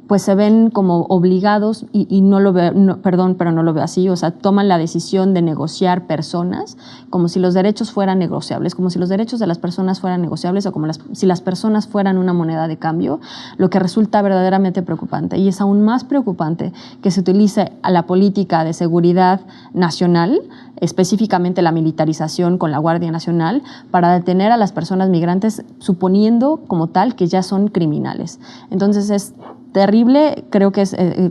pues se ven como obligados, y no lo veo, perdón, pero no lo veo así, o sea, toman la decisión de negociar personas como si los derechos fueran negociables, como si los derechos de las personas fueran negociables, o como si las personas fueran una moneda de cambio, lo que resulta verdaderamente preocupante. Y es aún más preocupante que se utilice a la política de seguridad nacional, específicamente la militarización con la Guardia Nacional, para detener a las personas migrantes, suponiendo como tal que ya son criminales. Entonces es terrible, creo que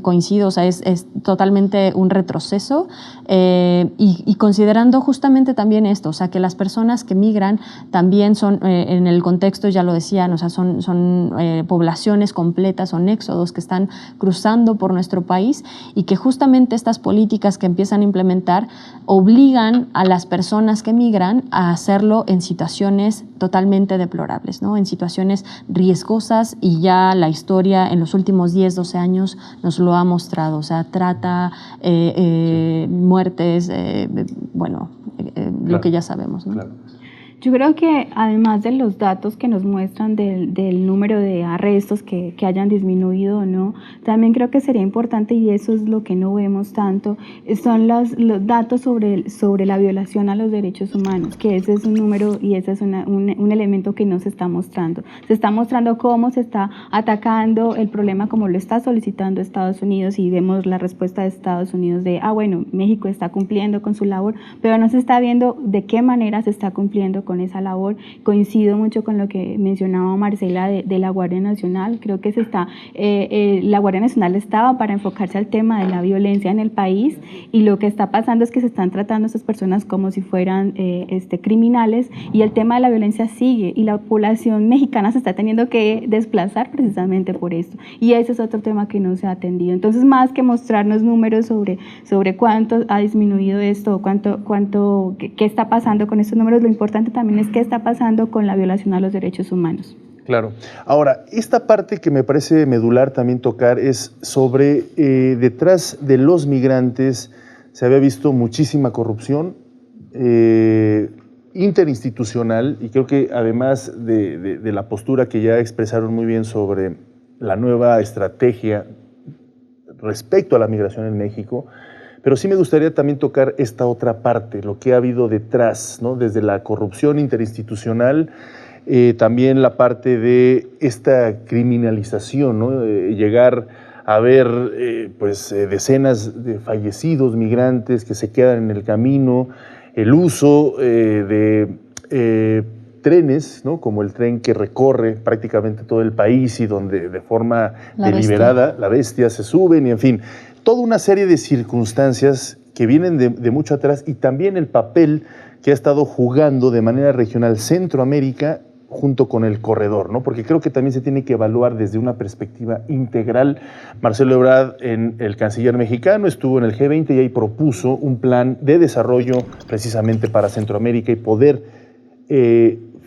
coincido, o sea, es totalmente un retroceso, y considerando justamente también esto, o sea, que las personas que migran también son, en el contexto, ya lo decían, o sea, son poblaciones completas, son éxodos que están cruzando por nuestro país, y que justamente estas políticas que empiezan a implementar obligan a las personas que migran a hacerlo en situaciones totalmente deplorables, ¿no? En situaciones riesgosas, y ya la historia en los últimos 10, 12 años nos lo ha mostrado, o sea, trata, muertes, bueno, lo que ya sabemos, ¿no? Claro. Yo creo que además de los datos que nos muestran del número de arrestos que hayan disminuido o no, también creo que sería importante, y eso es lo que no vemos tanto, son los datos sobre la violación a los derechos humanos, que ese es un número y ese es un elemento que no se está mostrando. Se está mostrando cómo se está atacando el problema, como lo está solicitando Estados Unidos, y vemos la respuesta de Estados Unidos de, bueno, México está cumpliendo con su labor, pero no se está viendo de qué manera se está cumpliendo con esa labor. Coincido mucho con lo que mencionaba Marcela de la Guardia Nacional. Creo que la Guardia Nacional estaba para enfocarse al tema de la violencia en el país, y lo que está pasando es que se están tratando a estas personas como si fueran criminales, y el tema de la violencia sigue, y la población mexicana se está teniendo que desplazar precisamente por esto, y ese es otro tema que no se ha atendido. Entonces, más que mostrarnos números sobre cuánto ha disminuido esto, qué está pasando con estos números, lo importante también es qué está pasando con la violación a los derechos humanos. Claro. Ahora, esta parte que me parece medular también tocar es sobre detrás de los migrantes se había visto muchísima corrupción interinstitucional, y creo que además de la postura que ya expresaron muy bien sobre la nueva estrategia respecto a la migración en México, pero sí me gustaría también tocar esta otra parte, lo que ha habido detrás, ¿no? Desde la corrupción interinstitucional, también la parte de esta criminalización, ¿no? Llegar a ver decenas de fallecidos migrantes que se quedan en el camino, el uso de trenes, ¿no? Como el tren que recorre prácticamente todo el país y donde de forma deliberada la bestia se suben, y en fin, toda una serie de circunstancias que vienen de mucho atrás, y también el papel que ha estado jugando de manera regional Centroamérica junto con el corredor, ¿no? Porque creo que también se tiene que evaluar desde una perspectiva integral. Marcelo Ebrard, el canciller mexicano, estuvo en el G20 y ahí propuso un plan de desarrollo precisamente para Centroamérica y poder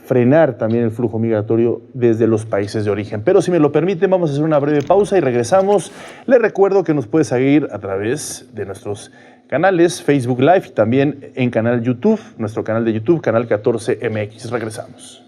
frenar también el flujo migratorio desde los países de origen. Pero si me lo permiten, vamos a hacer una breve pausa y regresamos. Les recuerdo que nos puede seguir a través de nuestros canales, Facebook Live, y también en canal YouTube, nuestro canal de YouTube, Canal 14 MX. Regresamos.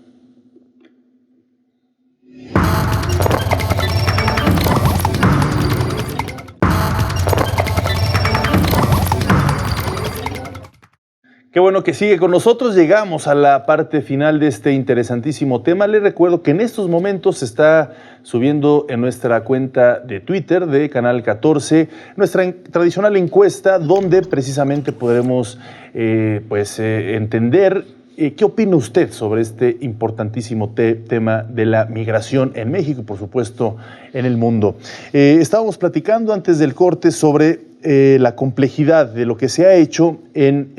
Qué bueno que sigue con nosotros. Llegamos a la parte final de este interesantísimo tema. Les recuerdo que en estos momentos se está subiendo en nuestra cuenta de Twitter de Canal 14 nuestra tradicional encuesta, donde precisamente podremos entender qué opina usted sobre este importantísimo tema de la migración en México y, por supuesto, en el mundo. Estábamos platicando antes del corte sobre la complejidad de lo que se ha hecho en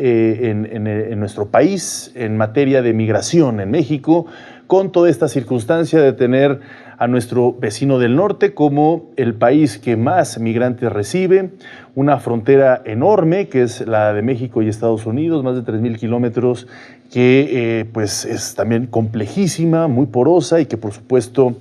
nuestro país en materia de migración en México, con toda esta circunstancia de tener a nuestro vecino del norte como el país que más migrantes recibe, una frontera enorme que es la de México y Estados Unidos, más de 3,000 kilómetros, que es también complejísima, muy porosa, y que por supuesto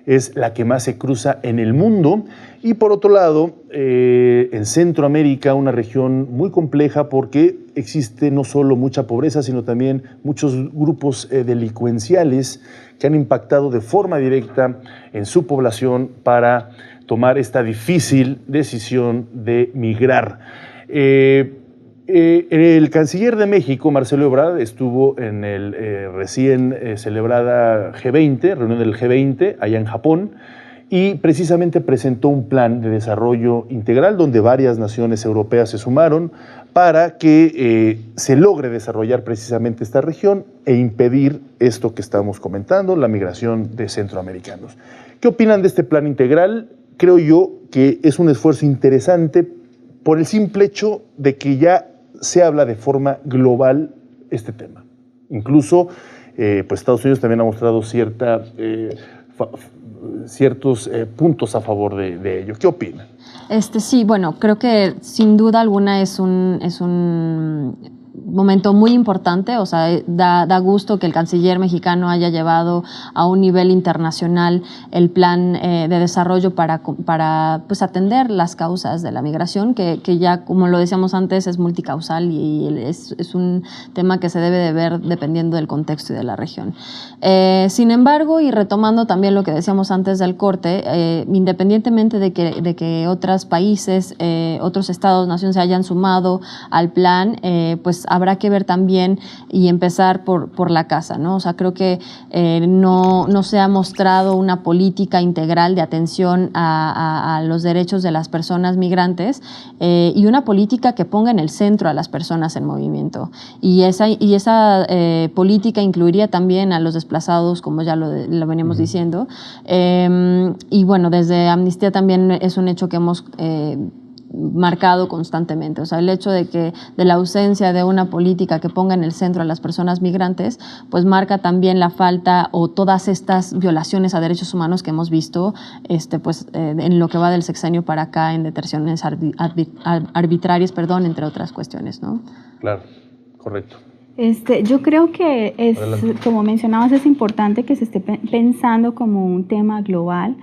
es la que más se cruza en el mundo. Y por otro lado, en Centroamérica, una región muy compleja porque existe no solo mucha pobreza, sino también muchos grupos delincuenciales que han impactado de forma directa en su población para tomar esta difícil decisión de migrar. El canciller de México, Marcelo Ebrard, estuvo en el recién celebrada G20, reunión del G20, allá en Japón, y precisamente presentó un plan de desarrollo integral donde varias naciones europeas se sumaron para que se logre desarrollar precisamente esta región e impedir esto que estamos comentando, la migración de centroamericanos. ¿Qué opinan de este plan integral? Creo yo que es un esfuerzo interesante por el simple hecho de que ya se habla de forma global este tema. Incluso Estados Unidos también ha mostrado ciertos puntos a favor de ello. ¿Qué opinan? Sí, bueno, creo que sin duda alguna es un momento muy importante, o sea, da gusto que el canciller mexicano haya llevado a un nivel internacional el plan de desarrollo para pues, atender las causas de la migración, que ya, como lo decíamos antes, es multicausal y es un tema que se debe de ver dependiendo del contexto y de la región. Sin embargo, y retomando también lo que decíamos antes del corte, independientemente de que otros países, otros estados, naciones se hayan sumado al plan, pues habrá que ver también y empezar por la casa, ¿no? O sea, creo que no se ha mostrado una política integral de atención a los derechos de las personas migrantes y una política que ponga en el centro a las personas en movimiento. Y esa política incluiría también a los desplazados, como ya lo veníamos diciendo. Y bueno, desde Amnistía también es un hecho que hemos marcado constantemente, o sea, el hecho de la ausencia de una política que ponga en el centro a las personas migrantes, pues marca también la falta o todas estas violaciones a derechos humanos que hemos visto en lo que va del sexenio para acá, en detenciones arbitrarias, entre otras cuestiones, ¿no? Claro, correcto. Yo creo que como mencionabas, es importante que se esté pensando como un tema global,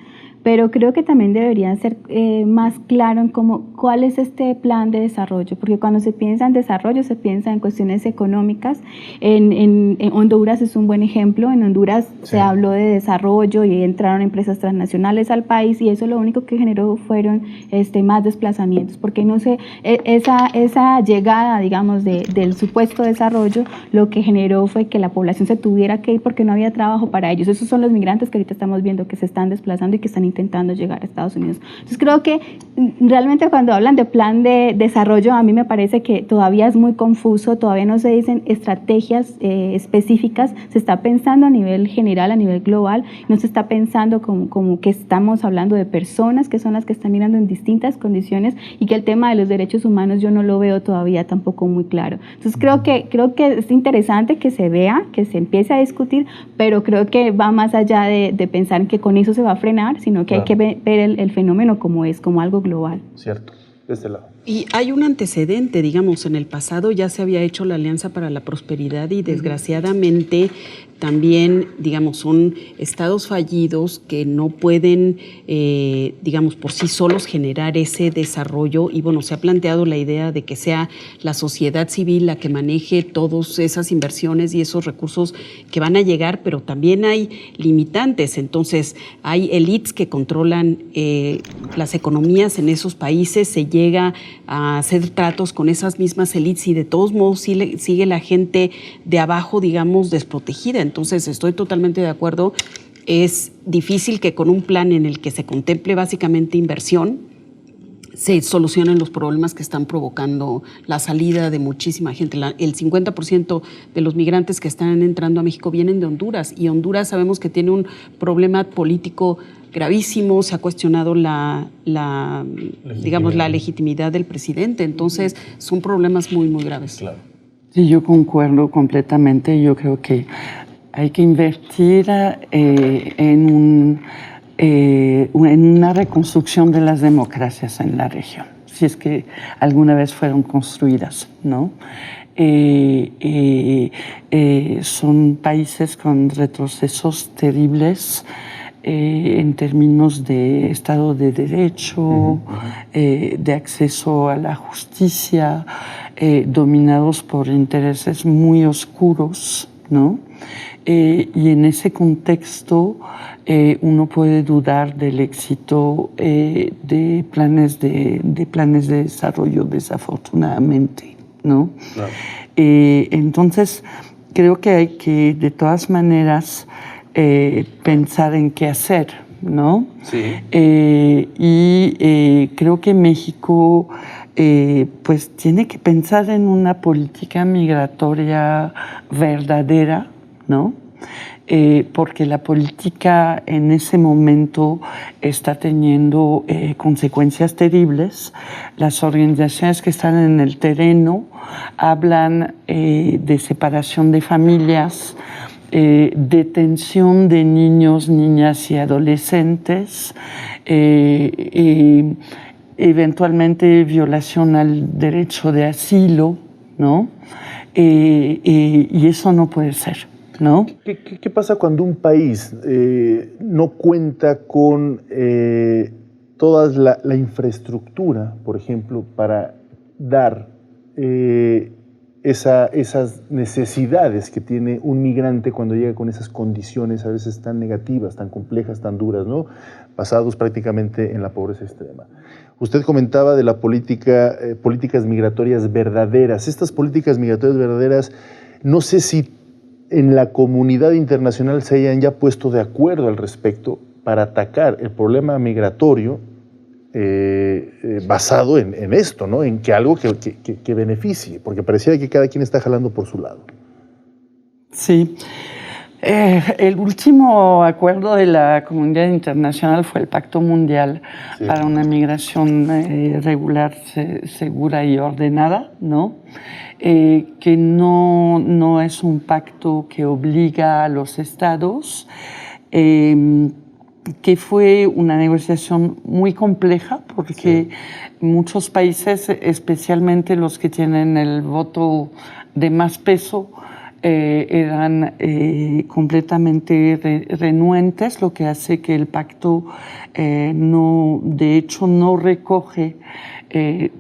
pero creo que también deberían ser más claro en cuál es este plan de desarrollo, porque cuando se piensa en desarrollo se piensa en cuestiones económicas. En Honduras es un buen ejemplo. En Honduras se habló de desarrollo y entraron empresas transnacionales al país, y eso lo único que generó fueron más desplazamientos, porque no sé, esa llegada, digamos, del supuesto desarrollo, lo que generó fue que la población se tuviera que ir porque no había trabajo para ellos. Esos son los migrantes que ahorita estamos viendo que se están desplazando y que están intentando llegar a Estados Unidos. Entonces creo que realmente cuando hablan de plan de desarrollo, a mí me parece que todavía es muy confuso, todavía no se dicen estrategias específicas, se está pensando a nivel general, a nivel global, no se está pensando como que estamos hablando de personas que son las que están mirando en distintas condiciones, y que el tema de los derechos humanos yo no lo veo todavía tampoco muy claro. Entonces creo que es interesante que se vea, que se empiece a discutir, pero creo que va más allá de pensar que con eso se va a frenar, sino que hay que ver el fenómeno como es, como algo global. Cierto, de este lado. Y hay un antecedente, digamos, en el pasado ya se había hecho la Alianza para la Prosperidad y desgraciadamente también, digamos, son estados fallidos que no pueden, digamos, por sí solos generar ese desarrollo. Y bueno, se ha planteado la idea de que sea la sociedad civil la que maneje todas esas inversiones y esos recursos que van a llegar, pero también hay limitantes. Entonces, hay élites que controlan las economías en esos países, se llega a hacer tratos con esas mismas élites y de todos modos sigue la gente de abajo, digamos, desprotegida. Entonces, estoy totalmente de acuerdo. Es difícil que con un plan en el que se contemple básicamente inversión se solucionen los problemas que están provocando la salida de muchísima gente. El 50% de los migrantes que están entrando a México vienen de Honduras, y Honduras sabemos que tiene un problema político gravísimo. Se ha cuestionado la legitimidad del presidente. Entonces, son problemas muy, muy graves. Claro. Sí, yo concuerdo completamente. Yo creo que hay que invertir en una reconstrucción de las democracias en la región, si es que alguna vez fueron construidas, ¿no? Son países con retrocesos terribles en términos de Estado de Derecho, de acceso a la justicia, dominados por intereses muy oscuros, ¿no? Y en ese contexto uno puede dudar del éxito de planes de desarrollo, desafortunadamente, ¿no? Claro. Entonces, creo que hay que, de todas maneras, pensar en qué hacer, ¿no? Sí. Creo que México pues tiene que pensar en una política migratoria verdadera, ¿no? Porque la política en ese momento está teniendo consecuencias terribles. Las organizaciones que están en el terreno hablan de separación de familias, detención de niños, niñas y adolescentes, eventualmente violación al derecho de asilo, ¿no? Y eso no puede ser, ¿no? ¿Qué pasa cuando un país no cuenta con toda la infraestructura, por ejemplo, para dar esas necesidades que tiene un migrante cuando llega con esas condiciones a veces tan negativas, tan complejas, tan duras, ¿no? Basados prácticamente en la pobreza extrema? Usted comentaba de la políticas migratorias verdaderas. Estas políticas migratorias verdaderas, no sé si en la comunidad internacional se hayan ya puesto de acuerdo al respecto para atacar el problema migratorio basado en esto, ¿no? En que algo que beneficie, porque pareciera que cada quien está jalando por su lado. Sí. El último acuerdo de la comunidad internacional fue el Pacto Mundial para una migración regular, segura y ordenada, ¿no? Que no es un pacto que obliga a los estados, que fue una negociación muy compleja porque muchos países, especialmente los que tienen el voto de más peso, eran completamente renuentes, lo que hace que el pacto de hecho no recoge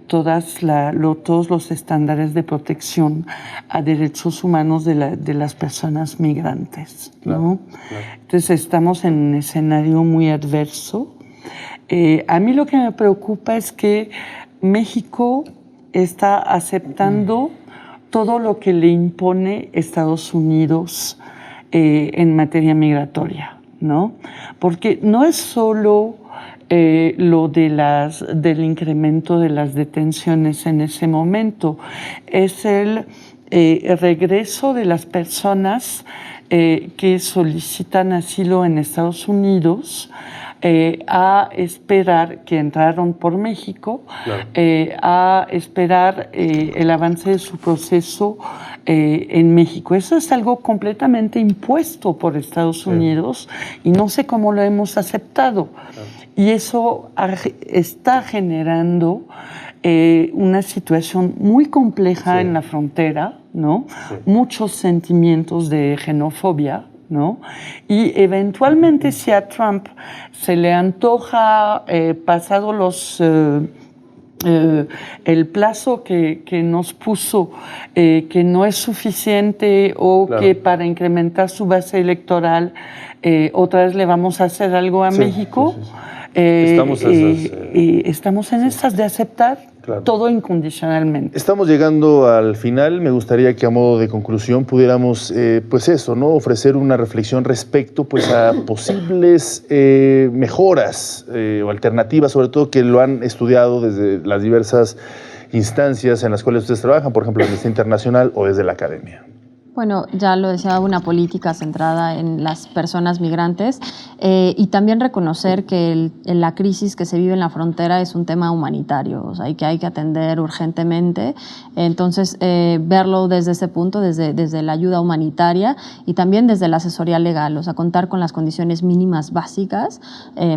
todos los estándares de protección a derechos humanos de las personas migrantes, ¿no? Claro. Entonces estamos en un escenario muy adverso. A mí lo que me preocupa es que México está aceptando todo lo que le impone Estados Unidos en materia migratoria, ¿no? Porque no es solo lo del incremento de las detenciones en ese momento, es el regreso de las personas que solicitan asilo en Estados Unidos a esperar, que entraron por México, claro, a esperar el avance de su proceso en México. Eso es algo completamente impuesto por Estados Unidos y no sé cómo lo hemos aceptado. Claro. Y eso está generando una situación muy compleja en la frontera, ¿no? Sí. Muchos sentimientos de xenofobia, ¿no? Y eventualmente si a Trump se le antoja, pasado el plazo que nos puso, que no es suficiente o claro, que para incrementar su base electoral otra vez le vamos a hacer algo a México, sí. Estamos en esas de aceptar claro, todo incondicionalmente. Estamos llegando al final. Me gustaría que a modo de conclusión pudiéramos, pues eso, ¿no? Ofrecer una reflexión respecto pues, a posibles mejoras o alternativas, sobre todo que lo han estudiado desde las diversas instancias en las cuales ustedes trabajan, por ejemplo, Amnistía Internacional o desde la academia. Bueno, ya lo decía, una política centrada en las personas migrantes y también reconocer que la crisis que se vive en la frontera es un tema humanitario, o sea, y que hay que atender urgentemente. Entonces, verlo desde ese punto, desde la ayuda humanitaria y también desde la asesoría legal, o sea, contar con las condiciones mínimas básicas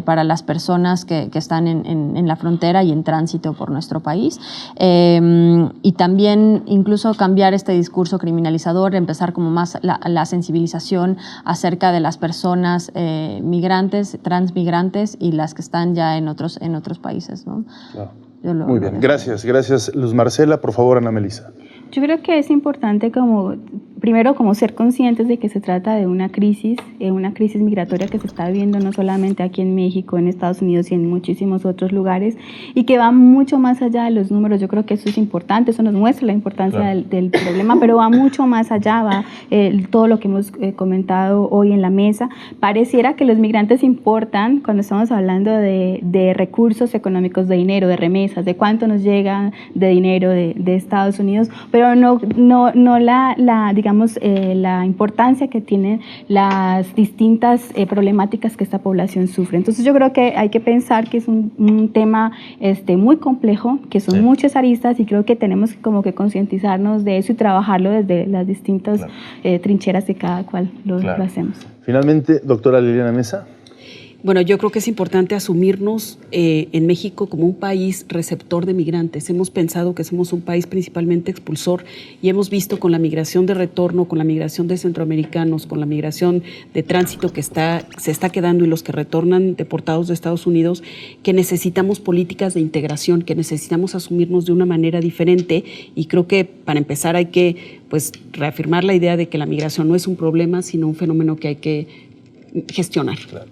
para las personas que están en la frontera y en tránsito por nuestro país. Y también incluso cambiar este discurso criminalizador, empezar como más la sensibilización acerca de las personas migrantes, transmigrantes y las que están ya en otros países, ¿no? Claro. Muy bien, gracias Luz Marcela. Por favor, Ana Melisa. Yo creo que es importante primero ser conscientes de que se trata de una crisis migratoria que se está viviendo no solamente aquí en México, en Estados Unidos y en muchísimos otros lugares, y que va mucho más allá de los números. Yo creo que eso es importante, eso nos muestra la importancia claro, del problema, pero va mucho más allá, va todo lo que hemos comentado hoy en la mesa. Pareciera que los migrantes importan cuando estamos hablando de recursos económicos, de dinero, de remesas, de cuánto nos llega de dinero de Estados Unidos, pero no la importancia que tienen las distintas problemáticas que esta población sufre. Entonces yo creo que hay que pensar que es un tema muy complejo, que son muchas aristas, y creo que tenemos como que concientizarnos de eso y trabajarlo desde las distintas trincheras de cada cual lo hacemos. Finalmente, doctora Liliana Mesa. Bueno, yo creo que es importante asumirnos en México como un país receptor de migrantes. Hemos pensado que somos un país principalmente expulsor y hemos visto con la migración de retorno, con la migración de centroamericanos, con la migración de tránsito que se está quedando y los que retornan deportados de Estados Unidos, que necesitamos políticas de integración, que necesitamos asumirnos de una manera diferente, y creo que para empezar hay que reafirmar la idea de que la migración no es un problema, sino un fenómeno que hay que gestionar. Claro.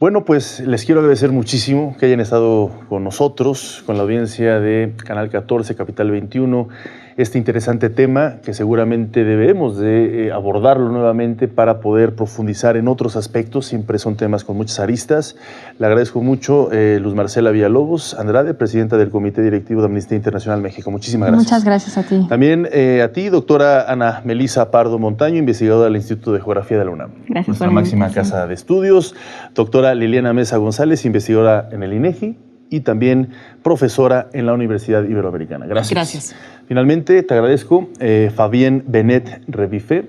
Bueno, pues les quiero agradecer muchísimo que hayan estado con nosotros, con la audiencia de Canal 14, Capital 21, este interesante tema que seguramente debemos de abordarlo nuevamente para poder profundizar en otros aspectos. Siempre son temas con muchas aristas. Le agradezco mucho Luz Marcela Villalobos Andrade, presidenta del Comité Directivo de Amnistía Internacional México. Muchísimas gracias. Muchas gracias a ti. También a ti, doctora Ana Melisa Pardo Montaño, investigadora del Instituto de Geografía de la UNAM. Gracias. Nuestra máxima casa de estudios. Doctora Liliana Mesa González, investigadora en el INEGI y también profesora en la Universidad Iberoamericana. Gracias. Gracias. Finalmente, te agradezco, Fabienne Benet Revife,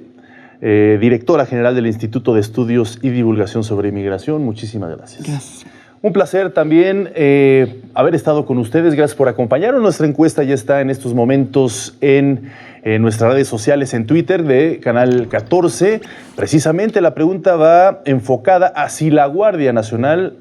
directora general del Instituto de Estudios y Divulgación sobre Inmigración. Muchísimas gracias. Gracias. Un placer también haber estado con ustedes. Gracias por acompañarnos. Nuestra encuesta ya está en estos momentos en en nuestras redes sociales, en Twitter de Canal 14. Precisamente la pregunta va enfocada a si la Guardia Nacional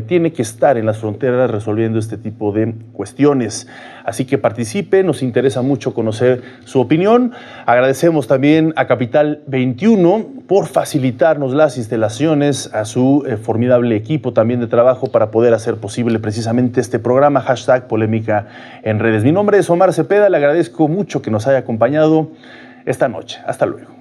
tiene que estar en las fronteras resolviendo este tipo de cuestiones. Así que participe, nos interesa mucho conocer su opinión. Agradecemos también a Capital 21 por facilitarnos las instalaciones, a su formidable equipo también de trabajo para poder hacer posible precisamente este programa, #Polémica en Redes. Mi nombre es Omar Cepeda, le agradezco mucho que nos haya acompañado esta noche. Hasta luego.